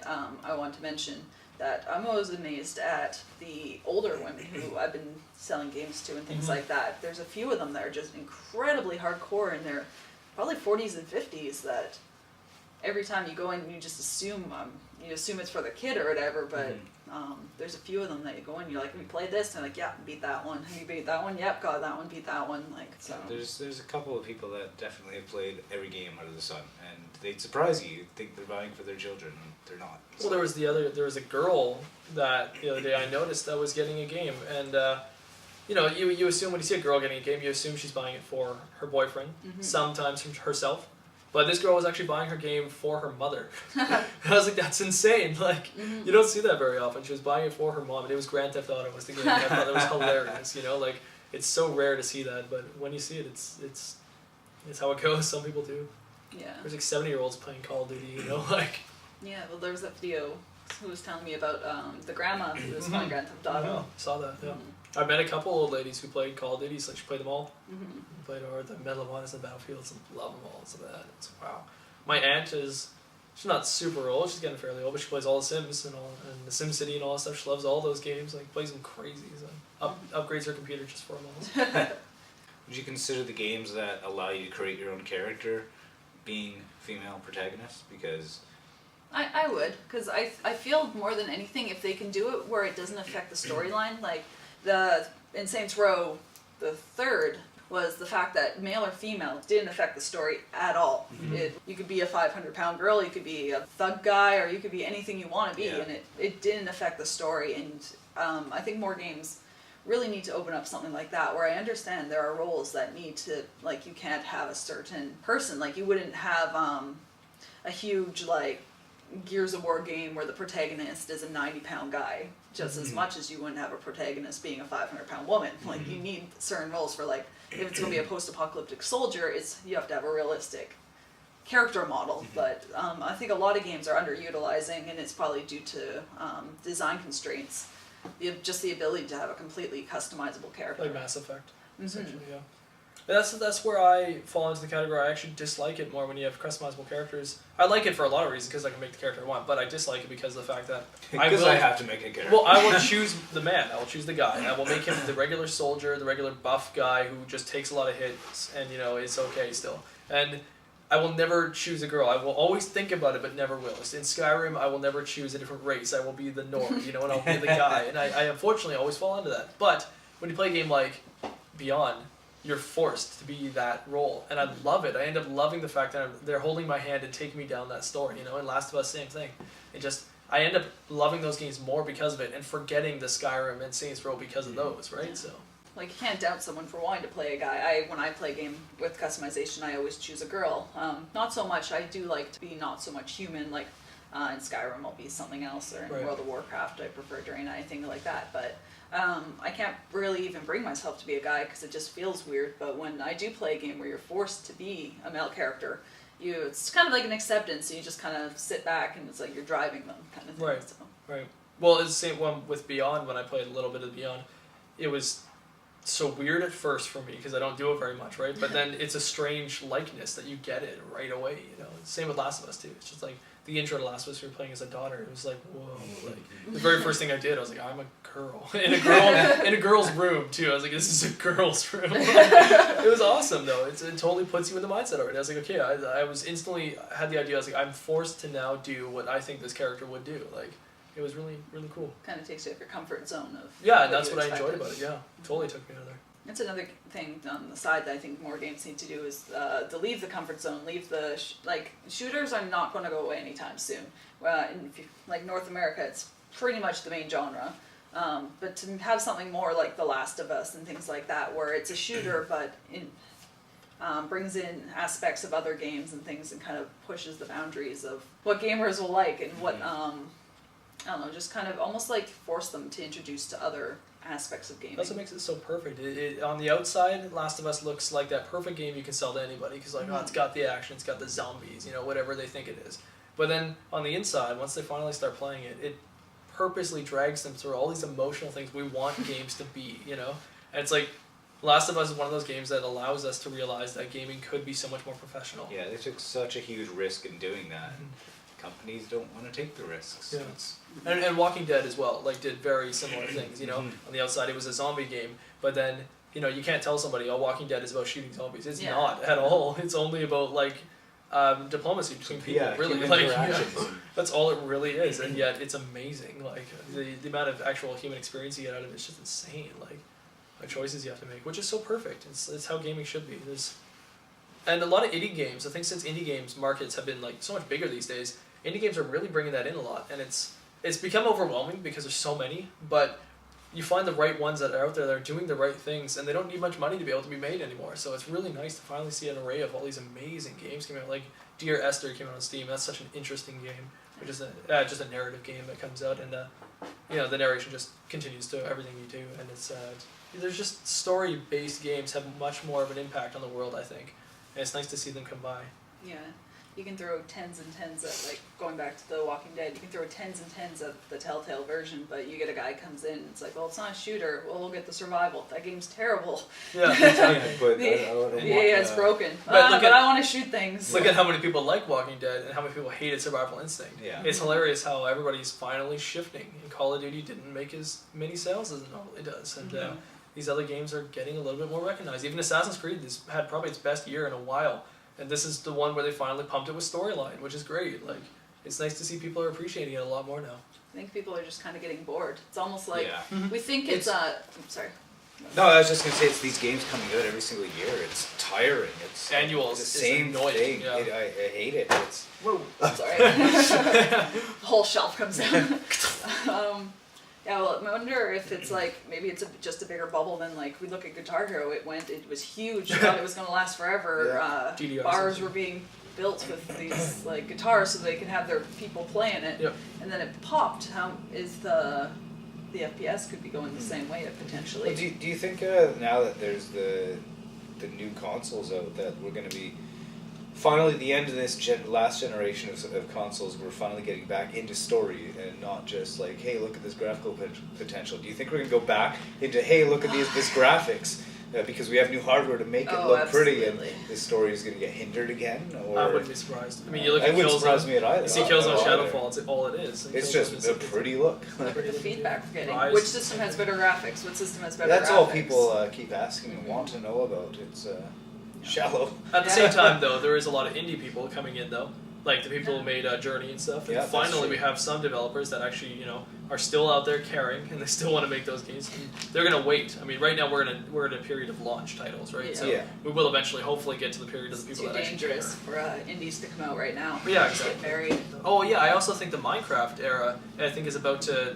I want to mention that I'm always amazed at the older women who I've been selling games to and things like that. There's a few of them that are just incredibly hardcore in their probably 40s and 50s that every time you go in you just assume it's for the kid or whatever, but there's a few of them that you go in, you're like, have you played this? And they're like, yeah, beat that one. Have you beat that one? Yep, got that one, beat that one. Like, so. There's a couple of people that definitely have played every game under the sun, and they'd surprise you. You'd think they're buying for their children, and they're not. Well, there was a girl that the other day I noticed that was getting a game, and you assume when you see a girl getting a game, you assume she's buying it for her boyfriend, sometimes herself. But this girl was actually buying her game for her mother. I was like, that's insane. Like, you don't see that very often. She was buying it for her mom, and it was Grand Theft Auto was the game. I thought that was hilarious. Like, it's so rare to see that, but when you see it, it's how it goes. Some people do. Yeah. There's like 70-year-olds playing Call of Duty, like. Yeah, well, there was that video who was telling me about the grandma who was playing Grand Theft Auto. I saw that, yeah. I met a couple old ladies who played Call of Duty, so she played them all. Played the Medal of Honor and the Battlefields, and love them all. So it's wow. My aunt she's not super old, she's getting fairly old, but she plays all the Sims and the SimCity and all that stuff. She loves all those games, like plays them crazy. So upgrades her computer just for them all. Would you consider the games that allow you to create your own character being female protagonists? Because I would, because I feel more than anything if they can do it where it doesn't affect the storyline. Like in Saints Row, the third was the fact that male or female didn't affect the story at all. You could be a 500-pound girl, you could be a thug guy, or you could be anything you want to be, and it didn't affect the story. And I think more games really need to open up something like that, where I understand there are roles that need to, like, you can't have a certain person. Like, you wouldn't have a huge, like, Gears of War game where the protagonist is a 90-pound guy just as much as you wouldn't have a protagonist being a 500-pound woman. Like, you need certain roles for, like, if it's going to be a post-apocalyptic soldier, you have to have a realistic character model. But I think a lot of games are underutilizing, and it's probably due to design constraints. Just the ability to have a completely customizable character. Like Mass Effect, essentially, yeah. That's where I fall into the category. I actually dislike it more when you have customizable characters. I like it for a lot of reasons because I can make the character I want, but I dislike it because of the fact that I have to make a character. Well, I will choose the man. I will choose the guy. I will make him the regular soldier, the regular buff guy who just takes a lot of hits and is okay still. And I will never choose a girl. I will always think about it, but never will. In Skyrim, I will never choose a different race. I will be the Nord, and I'll be the guy. And I unfortunately always fall into that. But when you play a game like Beyond, you're forced to be that role, and I love it. I end up loving the fact that they're holding my hand and taking me down that story. And Last of Us, same thing. I end up loving those games more because of it, and forgetting the Skyrim and Saints Row because of those, right? Yeah. So, like, you can't doubt someone for wanting to play a guy. When I play a game with customization, I always choose a girl. Not so much. I do like to be not so much human. Like in Skyrim, I'll be something else, or in World of Warcraft, I prefer Draenei, anything like that. But I can't really even bring myself to be a guy because it just feels weird. But when I do play a game where you're forced to be a male character, it's kind of like an acceptance. You just kind of sit back and it's like you're driving them, kind of thing. Right. So. Right. Well, it's the same one with Beyond. When I played a little bit of Beyond, it was so weird at first for me because I don't do it very much, right? But then it's a strange likeness that you get it right away. Same with Last of Us too. It's just like the intro to Last of Us, we were playing as a daughter. It was like, whoa! Like the very first thing I did, I was like, I'm a girl in a girl's room too. I was like, this is a girl's room. It was awesome though. It totally puts you in the mindset already. I was like, okay, I was instantly had the idea. I was like, I'm forced to now do what I think this character would do. Like, it was really, really cool. Kind of takes you out of your comfort zone of. Yeah, that's what I enjoyed about it. Yeah, totally took me out of there. That's another thing on the side that I think more games need to do is to leave the comfort zone, leave the shooters are not going to go away anytime soon. Like North America, it's pretty much the main genre. But to have something more like The Last of Us and things like that, where it's a shooter but brings in aspects of other games and things and kind of pushes the boundaries of what gamers will like and what I don't know, just kind of almost like force them to introduce to other aspects of gaming. That's what makes it so perfect. On the outside, Last of Us looks like that perfect game you can sell to anybody because it's got the action, it's got the zombies, whatever they think it is. But then on the inside, once they finally start playing it, it purposely drags them through all these emotional things we want games to be, And it's like Last of Us is one of those games that allows us to realize that gaming could be so much more professional. Yeah, they took such a huge risk in doing that. companies don't want to take the risks. Yeah. It's, And Walking Dead as well, like, did very similar things, you know. Mhm. On the outside, it was a zombie game, but then, you know, you can't tell somebody, oh, Walking Dead is about shooting zombies. It's Yeah. not at all. It's only about, like, diplomacy between people, yeah, really. human Like, interactions. that's all it really is, and yet it's amazing. Like, the amount of actual human experience you get out of it is just insane. Like, the choices you have to make, which is so perfect. It's how gaming should be. And a lot of indie games, I think since indie games markets have been, like, so much bigger these days, indie games are really bringing that in a lot, and it's become overwhelming because there's so many, but you find the right ones that are out there that are doing the right things, and they don't need much money to be able to be made anymore. So it's really nice to finally see an array of all these amazing games coming out. Like Dear Esther came out on Steam. That's such an interesting game, which is just a narrative game that comes out, and you know, the narration just continues to everything you do, and it's there's just story-based games have much more of an impact on the world, I think, and it's nice to see them come by. Yeah. You can throw tens and tens at, like, going back to The Walking Dead, you can throw tens and tens at the Telltale version, but you get a guy comes in, it's like, well, it's not a shooter, well, we'll get the survival. That game's terrible. Yeah. But It's broken. But But I want to shoot things. Look at how many people like Walking Dead and how many people hated Survival Instinct. Yeah. It's hilarious how everybody's finally shifting. And Call of Duty didn't make as many sales as it normally does, and these other games are getting a little bit more recognized. Even Assassin's Creed has had probably its best year in a while. And this is the one where they finally pumped it with storyline, which is great. Like, it's nice to see people are appreciating it a lot more now. I think people are just kind of getting bored. It's almost like Yeah. we think it's I'm sorry. No, I was just gonna say it's these games coming out every single year. It's tiring. It's Annuals the is same annoying, thing. yeah. I hate it. It's Whoa. Sorry. The whole shelf comes down. Yeah, well, I wonder if it's like, maybe it's just a bigger bubble than, like, we look at Guitar Hero, it was huge, you thought it was going to last forever. DDRs. Bars were being built with these, like, guitars so they could have their people playing it. Yep. And then it popped. How is the FPS could be going the same way, potentially. Well, do you think now that there's the new consoles out that we're going to be finally the end of this last generation of consoles, we're finally getting back into story and not just like, hey, look at this graphical potential. Do you think we're going to go back into, hey, look at this graphics because we have new hardware to make it look pretty, and this story is going to get hindered again? Or I wouldn't be surprised. I mean, you look at it wouldn't Killzone. surprise me at either. You see Killzone Shadowfall, it's all it is. It's just a pretty look. The feedback we're getting. Rise. Which system has better graphics? What system has better That's graphics? all people keep asking and want to know about. It's shallow. At the same time, though, there is a lot of indie people coming in, though. Like the people who made Journey and stuff. And Yeah, that's finally, true. we have some developers that actually, you know, are still out there caring, and they still want to make those games. And they're gonna wait. I mean, right now we're in a period of launch titles, right? Yeah. So Yeah. we will eventually, hopefully, get to the period of the It's people too that actually dangerous care. for indies to come out right now. Yeah, Just exactly. get married. Oh yeah, I also think the Minecraft era, I think, is about to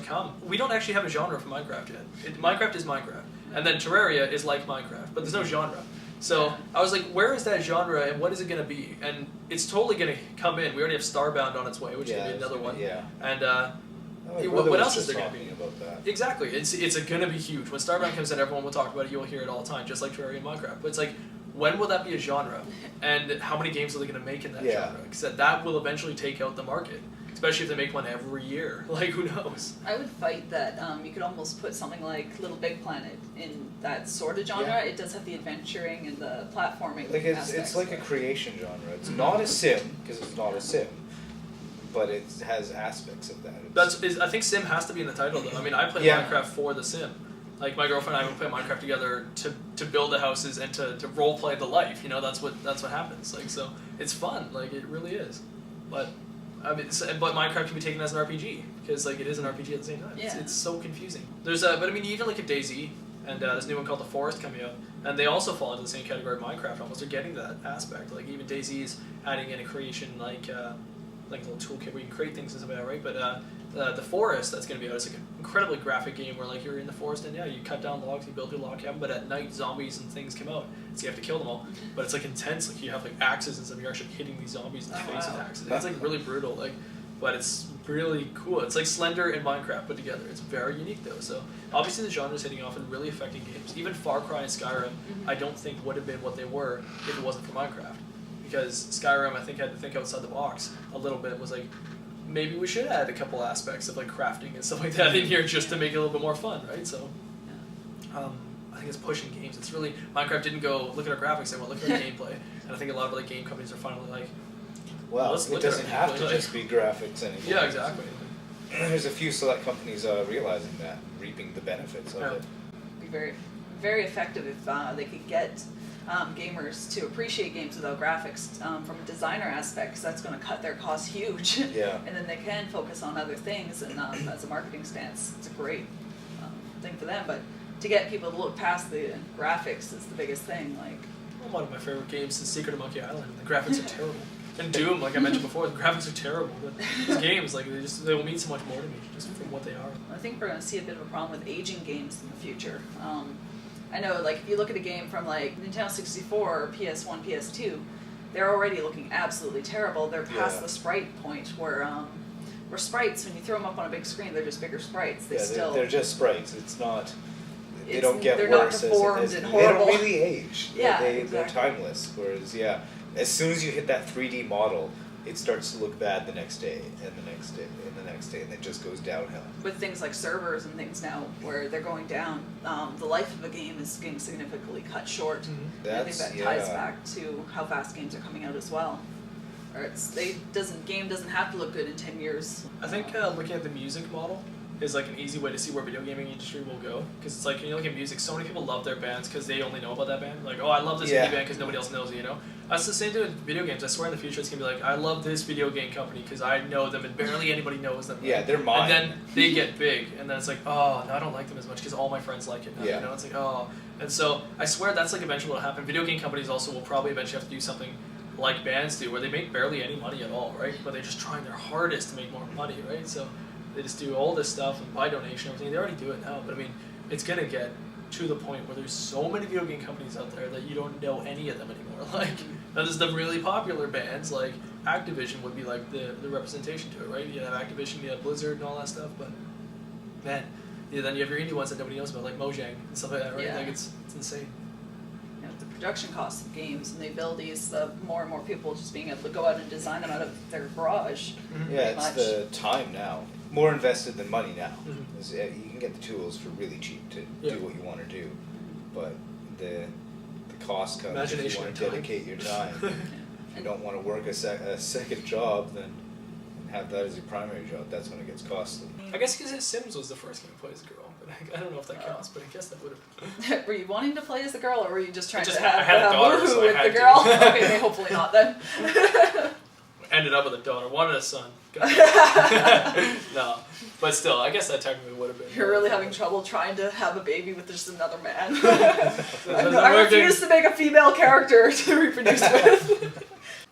come. We don't actually have a genre for Minecraft yet. Minecraft is Minecraft, and then Terraria is like Minecraft, but there's no genre. So I was like, where is that genre and what is it going to be? And it's totally going to come in. We already have Starbound on its way, which is going to be another one. Yeah. And My what brother else was is there just going to be? talking about that. Exactly. It's going to be huge. When Starbound comes in, everyone will talk about it. You'll hear it all the time, just like Terraria and Minecraft. But it's like, when will that be a genre? And how many games are they going to make in that genre? Because that will eventually take out the market. Especially if they make one every year. Like, who knows? I would fight that you could almost put something like Little Big Planet in that sort of genre. Yeah. It does have the adventuring and the platforming Like it's aspects, like a but- creation genre. It's not a sim because it's not a sim, but it has aspects of that. I think Sim has to be in the title though. I mean, I play Yeah. Minecraft for the Sim. Like my girlfriend and I would play Minecraft together to build the houses and to role play the life. You know, that's what happens. Like, so it's fun. Like, it really is. But I mean, but Minecraft can be taken as an RPG because like it is an RPG at the same time. Yeah. It's so confusing. There's but I mean, even like a DayZ and there's a new one called The Forest coming out, and they also fall into the same category of Minecraft. Almost, they're getting that aspect. Like even DayZ is adding in a creation like a little toolkit where you can create things and stuff like that, right? But The Forest that's going to be out is like an incredibly graphic game where like you're in the forest and you cut down logs, you build your log cabin, but at night zombies and things come out, so you have to kill them all. But it's like intense, like you have like axes and stuff. You're actually hitting these zombies in the face with axes. It's like really brutal, like, but it's really cool. It's like Slender and Minecraft put together. It's very unique though. So obviously the genre's hitting off and really affecting games. Even Far Cry and Skyrim, I don't think would have been what they were if it wasn't for Minecraft. Because Skyrim, I think, had to think outside the box a little bit. Was like, maybe we should add a couple aspects of like crafting and stuff like that in here just to make it a little bit more fun, right? So, I think it's pushing games. It's really Minecraft didn't go look at our graphics. They went look at our gameplay, and I think a lot of like game companies are finally like, well, let's it look at doesn't it. have to Like- just be graphics anymore. Yeah, exactly. There's a few select companies realizing that, reaping the benefits of Yeah. it. Be very, very effective if they could get gamers to appreciate games without graphics from a designer aspect, because that's going to cut their costs huge. Yeah. And then they can focus on other things, and as a marketing stance, it's a great thing for them. But to get people to look past the graphics is the biggest thing. Like, Well, one of my favorite games is Secret of Monkey Island. The graphics are terrible. And Doom, like I mentioned before, the graphics are terrible. But these games, like they will mean so much more to me just from what they are. I think we're going to see a bit of a problem with aging games in the future. I know, like, if you look at a game from, like, Nintendo 64 or PS1, PS2, they're already looking absolutely terrible. They're past Yeah. the sprite point where sprites, when you throw them up on a big screen, they're just bigger sprites. They still... they're just sprites. It's not... They It's- don't get they're not worse deformed as and they horrible. don't really age. Yeah, They're exactly. timeless. Whereas, yeah, as soon as you hit that 3D model, it starts to look bad the next day, and the next day, and the next day, and it just goes downhill. With things like servers and things now where they're going down, the life of a game is getting significantly cut short. Mm-hmm. And I think that ties yeah. back to how fast games are coming out as well. Or game doesn't have to look good in 10 years. I think looking at the music model is like an easy way to see where video gaming industry will go. Because it's like, when you look at music, so many people love their bands because they only know about that band. Like, oh, I love this Yeah. indie band because nobody else knows it, you know? That's the same thing with video games. I swear in the future it's going to be like, I love this video game company because I know them and barely anybody knows them. Yeah, they're mine. And then they get big, and then it's like, oh, no, I don't like them as much because all my friends like it now. Yeah. You know, it's like, oh. And so I swear that's like eventually what will happen. Video game companies also will probably eventually have to do something like bands do, where they make barely any money at all, right? But they're just trying their hardest to make more money, right? So they just do all this stuff and buy donation and everything. They already do it now, but I mean, it's gonna get to the point where there's so many video game companies out there that you don't know any of them anymore. Like, there's the really popular bands, like Activision would be like the representation to it, right? You have Activision, you have Blizzard and all that stuff, but man, yeah, then you have your indie ones that nobody knows about, like Mojang and stuff like that, right? Yeah. Like, it's insane. You know, the production costs of games and the abilities of more and more people just being able to go out and design them out of their garage. Yeah, pretty it's much. the time now. More invested than money now. Mhm. You can get the tools for really cheap to Yeah. do what you want to do, but the cost comes if you Imagination want and to time. dedicate your time. Yeah. If you don't want to work a second job, then have that as your primary job. That's when it gets costly. I guess because Sims was the first game to play as a girl, but I don't know if that counts, but I guess that would have. Were you wanting to play as the girl, or were you just trying just to had- I have had a daughter, woohoo so I with had the to. girl? Okay, then hopefully not then. Ended up with a daughter, wanted a son. No, but still, I guess that technically would have been. You're really having trouble trying to have a baby with just another man. Doesn't I work. refuse to make a female character to reproduce with.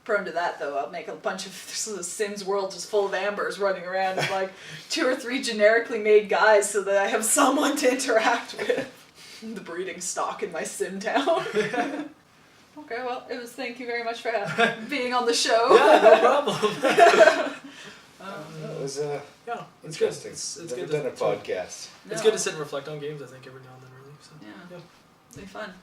Prone to that though, I'll make a bunch of the Sims world just full of Ambers running around and like 2 or 3 generically made guys so that I have someone to interact with. The breeding stock in my Sim town. Okay, well, thank you very much for being on the show. Yeah, no problem. That was Yeah, it's good. interesting. It's Never good done a to podcast. It's No. good to sit and reflect on games. I think every now and then, really. So, Yeah. yeah. It'll be fun.